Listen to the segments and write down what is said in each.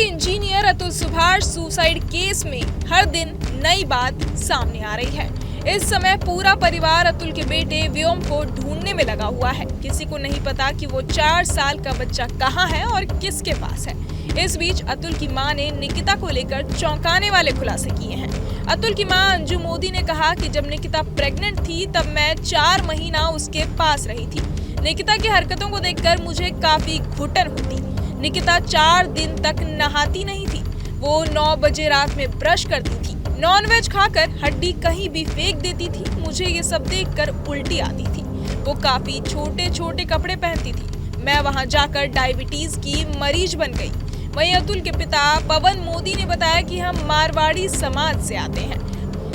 Engineer Atul Subhash suicide case में हर दिन नई बात सामने आ रही है। इस समय पूरा परिवार अतुल के बेटे व्योम को ढूंढने में लगा हुआ है। किसी को नहीं पता कि वो 4 साल का बच्चा कहाँ है और किसके पास है। इस बीच अतुल की मां ने निकिता को लेकर चौंकाने वाले खुलासे किए हैं। अतुल की मां अंजू मोदी ने कहा कि जब निकिता प्रेग्नेंट थी तब मैं 4 महीना उसके पास रही थी। निकिता की हरकतों को देखकर मुझे काफी घुटन होती। निकिता 4 दिन तक नहाती नहीं थी। वो 9 बजे रात में ब्रश करती थी। नॉनवेज खाकर हड्डी कहीं भी फेंक देती थी। मुझे ये सब देखकर उल्टी आती थी। वो काफी छोटे छोटे कपड़े पहनती थी। मैं वहां जाकर डायबिटीज की मरीज बन गई। वहीं अतुल के पिता पवन मोदी ने बताया कि हम मारवाड़ी समाज से आते हैं।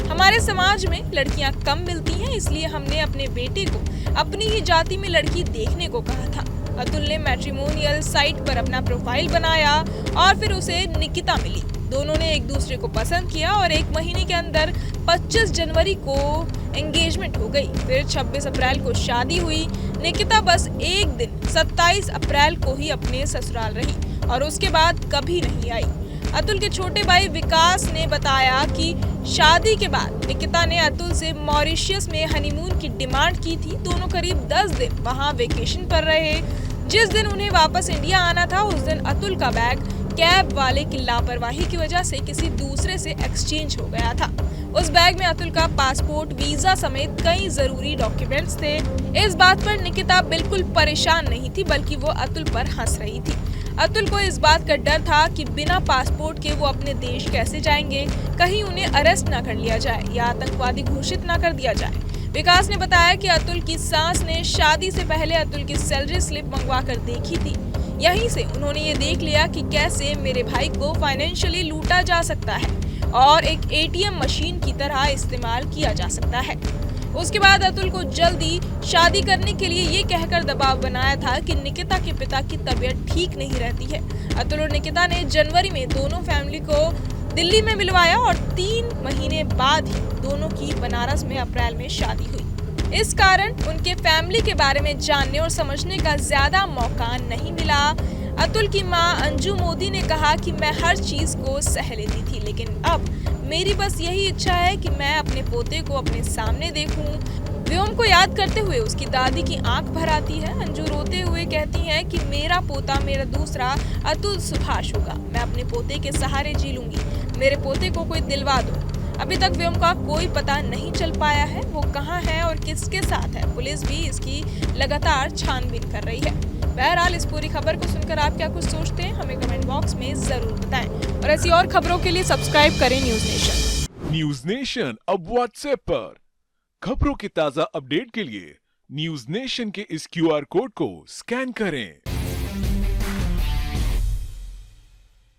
हमारे समाज में लड़कियां कम मिलती हैं, इसलिए हमने अपने बेटे को अपनी ही जाति में लड़की देखने को कहा था। अतुल ने मैट्रिमोनियल साइट पर अपना प्रोफाइल बनाया और फिर उसे निकिता मिली। दोनों ने एक दूसरे को पसंद किया और 1 महीने के अंदर 25 जनवरी को एंगेजमेंट हो गई। फिर 26 अप्रैल को शादी हुई। निकिता बस एक दिन 27 अप्रैल को ही अपने ससुराल रही और उसके बाद कभी नहीं आई। अतुल के छोटे भाई विकास ने बताया कि शादी के बाद निकिता ने अतुल से मॉरिशस में हनीमून की डिमांड की थी। दोनों करीब 10 दिन वहां वेकेशन पर रहे। जिस दिन उन्हें वापस इंडिया आना था उस दिन अतुल का बैग कैब वाले की लापरवाही की वजह से किसी दूसरे से एक्सचेंज हो गया था। उस बैग में अतुल का पासपोर्ट, वीजा समेत कई जरूरी डॉक्यूमेंट्स थे। इस बात पर निकिता बिल्कुल परेशान नहीं थी, बल्कि वो अतुल पर हंस रही थी। अतुल को इस बात का डर था कि बिना पासपोर्ट के वो अपने देश कैसे जाएंगे, कहीं उन्हें अरेस्ट न कर लिया जाए या आतंकवादी घोषित न कर दिया जाए। विकास ने बताया कि अतुल की सास ने शादी से पहले अतुल की सैलरी स्लिप मंगवा कर देखी थी। यहीं से उन्होंने ये देख लिया कि कैसे मेरे भाई को फाइनेंशियली लूटा जा सकता है और एक एटीएम मशीन की तरह इस्तेमाल किया जा सकता है। उसके बाद अतुल को जल्दी शादी करने के लिए ये कहकर दबाव बनाया था कि निकिता के पिता की तबीयत ठीक नहीं रहती है। अतुल और निकिता ने जनवरी में दोनों फैमिली को दिल्ली में मिलवाया और 3 महीने बाद ही दोनों की बनारस में अप्रैल में शादी हुई। इस कारण उनके फैमिली के बारे में जानने और समझने का ज्यादा मौका नहीं मिला। अतुल की मां अंजू मोदी ने कहा कि मैं हर चीज को सह लेती थी, लेकिन अब मेरी बस यही इच्छा है कि मैं अपने पोते को अपने सामने देखूं। व्योम को याद करते हुए उसकी दादी की आंख भर आती है। अंजू रोते हुए कहती हैं कि मेरा पोता मेरा दूसरा अतुल सुभाष होगा। मैं अपने पोते के सहारे जी लूंगी। मेरे पोते को कोई दिलवा दो। अभी तक व्योम का कोई पता नहीं चल पाया है, वो कहाँ है और किसके साथ है। पुलिस भी इसकी लगातार छानबीन कर रही है। बहरहाल इस पूरी खबर को सुनकर आप क्या कुछ सोचते हैं, हमें कमेंट बॉक्स में जरूर बताएं और ऐसी और खबरों के लिए सब्सक्राइब करें न्यूज नेशन। न्यूज नेशन अब व्हाट्सएप पर खबरों की ताजा अपडेट के लिए न्यूज नेशन के इस QR कोड को स्कैन करें।